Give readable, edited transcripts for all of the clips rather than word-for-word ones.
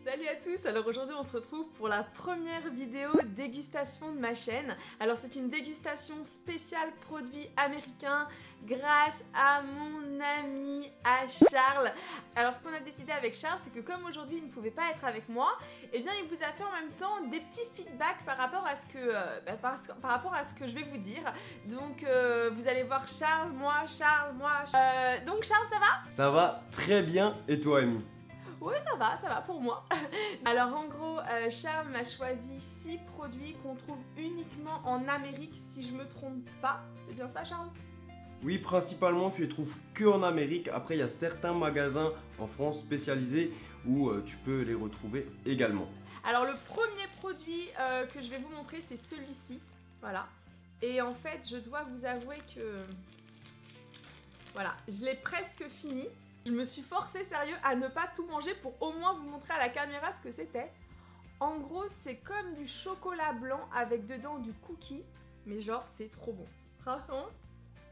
Salut à tous, alors aujourd'hui on se retrouve pour la première vidéo dégustation de ma chaîne. Alors c'est une dégustation spéciale produits américains grâce à mon ami, à Charles. Alors ce qu'on a décidé avec Charles, c'est que comme aujourd'hui il ne pouvait pas être avec moi, eh bien il vous a fait en même temps des petits feedbacks par rapport à ce que, par rapport à ce que je vais vous dire. Donc vous allez voir Charles, moi. Donc Charles, ça va? Ça va très bien, et toi Amy? Oui, ça va pour moi. Alors en gros, Charles m'a choisi 6 produits qu'on trouve uniquement en Amérique, si je me trompe pas. C'est bien ça, Charles? Oui, principalement tu les trouves que en Amérique. Après, il y a certains magasins en France spécialisés où tu peux les retrouver également. Alors le premier produit que je vais vous montrer, c'est celui-ci. Voilà. Et en fait, je dois vous avouer que... Voilà, je l'ai presque fini. Je me suis forcée, sérieux, à ne pas tout manger pour au moins vous montrer à la caméra ce que c'était. En gros, c'est comme du chocolat blanc avec dedans du cookie. Mais genre, c'est trop bon. Franchement,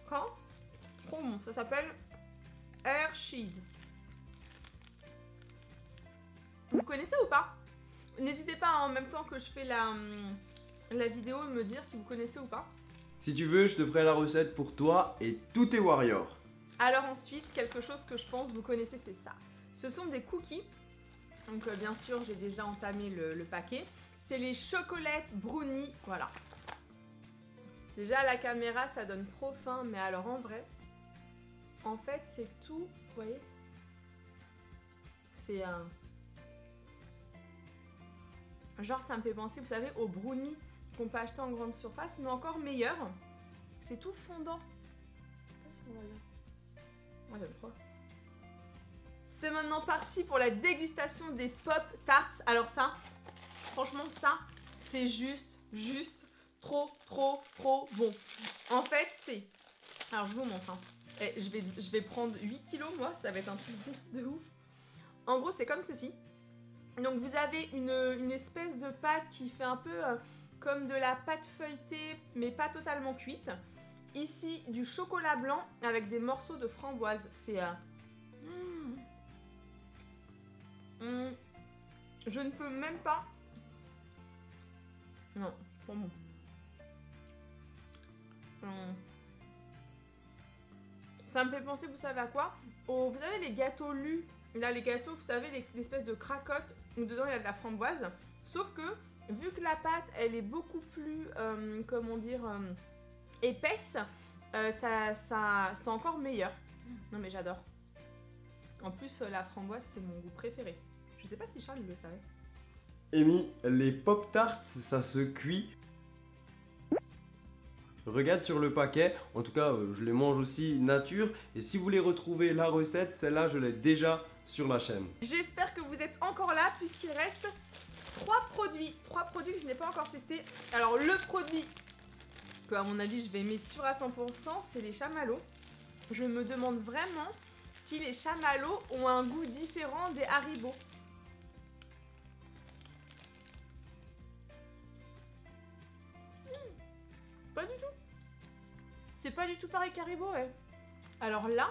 trop bon. Ça s'appelle Hershey's. Vous connaissez ou pas? N'hésitez pas en même temps que je fais la vidéo me dire si vous connaissez ou pas. Si tu veux, je te ferai la recette pour toi et tous tes warriors. Alors ensuite, quelque chose que je pense vous connaissez, c'est ça. Ce sont des cookies. Donc bien sûr, j'ai déjà entamé le paquet. C'est les chocolates brownie, voilà. Déjà à la caméra, ça donne trop faim, mais alors en vrai, en fait, c'est tout, vous voyez? C'est un... Genre, ça me fait penser, vous savez, aux brownies qu'on peut acheter en grande surface, mais encore meilleur. C'est tout fondant. Je sais pas si on va dire. Ouais, c'est maintenant parti pour la dégustation des Pop Tarts. Alors ça, franchement ça, c'est juste trop bon. En fait c'est... Alors je vous montre. Hein. Et je vais prendre 8 kilos moi, ça va être un truc de ouf. En gros c'est comme ceci. Donc vous avez une espèce de pâte qui fait un peu comme de la pâte feuilletée, mais pas totalement cuite. Ici, du chocolat blanc avec des morceaux de framboise. C'est... Je ne peux même pas... Non, trop bon. Ça me fait penser, vous savez à quoi? Vous savez les gâteaux lus? Là, les gâteaux, vous savez, l'espèce de cracotte où dedans il y a de la framboise. Sauf que, vu que la pâte, elle est beaucoup plus, comment dire... épaisse, c'est encore meilleur. Non mais j'adore. En plus la framboise c'est mon goût préféré. Je sais pas si Charles le savait. Amy, les Pop Tarts ça se cuit. Regarde sur le paquet, en tout cas je les mange aussi nature. Et si vous voulez retrouver la recette, celle-là je l'ai déjà sur la chaîne. J'espère que vous êtes encore là puisqu'il reste 3 produits que je n'ai pas encore testés. Alors le produit que à mon avis je vais aimer sûr à 100%, c'est les chamallows. Je me demande vraiment si les chamallows ont un goût différent des Haribo. Pas du tout. C'est pas du tout pareil qu'Haribo, ouais. Alors là,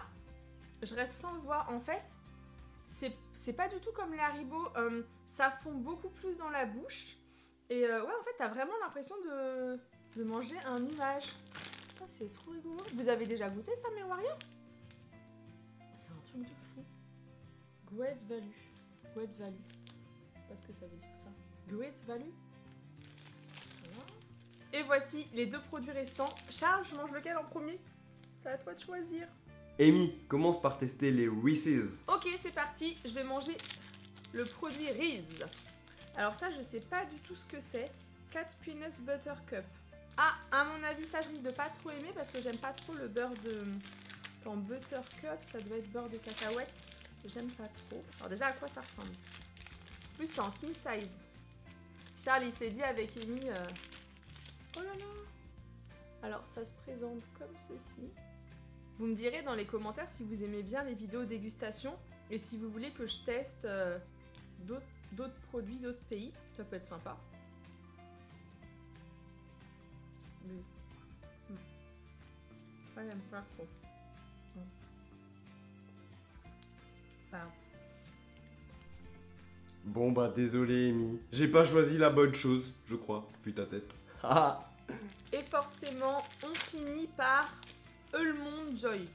je reste sans voix. En fait, c'est pas du tout comme les Haribo. Ça fond beaucoup plus dans la bouche. Et ouais, en fait, t'as vraiment l'impression de manger un nuage. Oh, c'est trop rigolo. Vous avez déjà goûté ça, mes warriors? C'est un truc de fou. Great value. Great value. Je sais pas ce que ça veut dire ça. Great value. Voilà. Et voici les 2 produits restants. Charles, je mange lequel en premier? C'est à toi de choisir. Amy, commence par tester les Reese's. Ok, c'est parti. Je vais manger le produit Reese. Alors ça, je sais pas du tout ce que c'est. 4 Peanuts Butter Cup. Ah, à mon avis, ça je risque de pas trop aimer parce que j'aime pas trop le beurre de... Quand butter cup, ça doit être beurre de cacahuète. J'aime pas trop. Alors déjà, à quoi ça ressemble? En plus, c'est en king size. Charles, il s'est dit avec Amy... Oh là là! Alors, ça se présente comme ceci. Vous me direz dans les commentaires si vous aimez bien les vidéos dégustation et si vous voulez que je teste d'autres produits, d'autres pays. Ça peut être sympa. Ouais, j'aime pas trop. Enfin, Bon bah désolé Amy, j'ai pas choisi la bonne chose, je crois, vu ta tête. Et forcément, on finit par Almond Joy.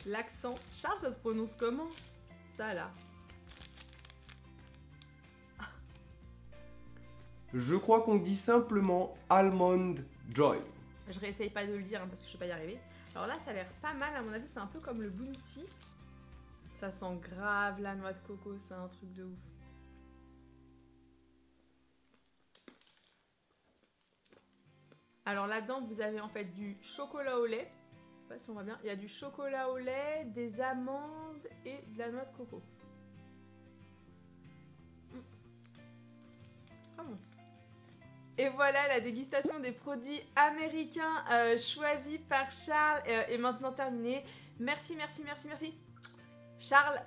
L'accent. Charles, ça se prononce comment? Ça là. Je crois qu'on dit simplement Almond Joy. Je réessaye pas de le dire hein, parce que je vais pas y arriver. Alors là, ça a l'air pas mal. À mon avis, c'est un peu comme le Bounty. Ça sent grave la noix de coco. C'est un truc de ouf. Alors là-dedans, vous avez en fait du chocolat au lait. Je sais pas si on voit bien. Il y a du chocolat au lait, des amandes et de la noix de coco. Ah bon. Et voilà, la dégustation des produits américains choisis par Charles est maintenant terminée. Merci, merci, merci, merci Charles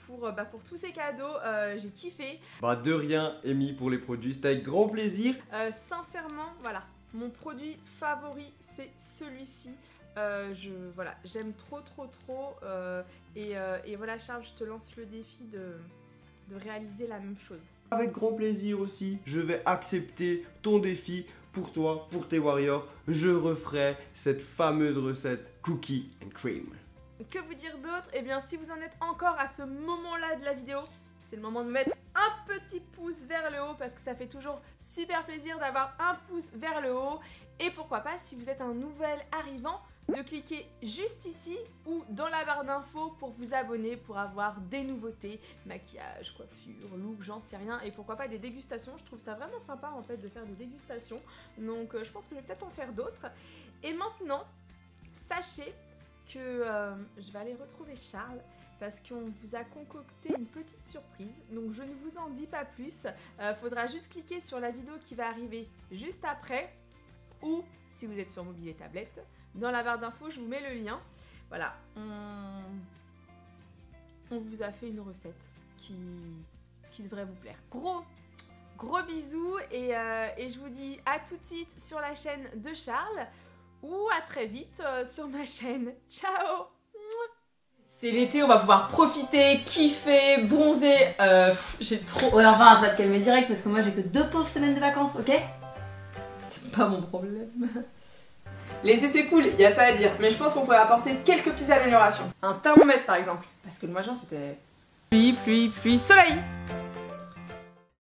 pour tous ces cadeaux, j'ai kiffé. Bah de rien Amy pour les produits, c'était avec grand plaisir. Sincèrement, voilà, mon produit favori c'est celui-ci. Voilà, j'aime trop et voilà Charles, je te lance le défi de réaliser la même chose. Avec grand plaisir aussi, je vais accepter ton défi pour toi, pour tes warriors. Je referai cette fameuse recette cookie and cream. Que vous dire d'autre? Eh bien, si vous en êtes encore à ce moment-là de la vidéo, c'est le moment de mettre un petit pouce vers le haut parce que ça fait toujours super plaisir d'avoir un pouce vers le haut. Et pourquoi pas, si vous êtes un nouvel arrivant, de cliquer juste ici ou dans la barre d'infos pour vous abonner, pour avoir des nouveautés, maquillage, coiffure, look, j'en sais rien. Et pourquoi pas des dégustations, je trouve ça vraiment sympa en fait de faire des dégustations. Donc je pense que je vais peut-être en faire d'autres. Et maintenant, sachez que je vais aller retrouver Charles parce qu'on vous a concocté une petite surprise. Donc je ne vous en dis pas plus. Faudra juste cliquer sur la vidéo qui va arriver juste après ou si vous êtes sur mobile et tablette. Dans la barre d'infos, je vous mets le lien. Voilà, on vous a fait une recette qui devrait vous plaire. Gros bisous et je vous dis à tout de suite sur la chaîne de Charles ou à très vite sur ma chaîne. Ciao! C'est l'été, on va pouvoir profiter, kiffer, bronzer. J'ai trop... Ouais, enfin, je vais te calmer direct parce que moi j'ai que 2 pauvres semaines de vacances, ok? C'est pas mon problème. L'été c'est cool, y a pas à dire, mais je pense qu'on pourrait apporter quelques petites améliorations. Un thermomètre par exemple, parce que le mois de juin c'était pluie, soleil.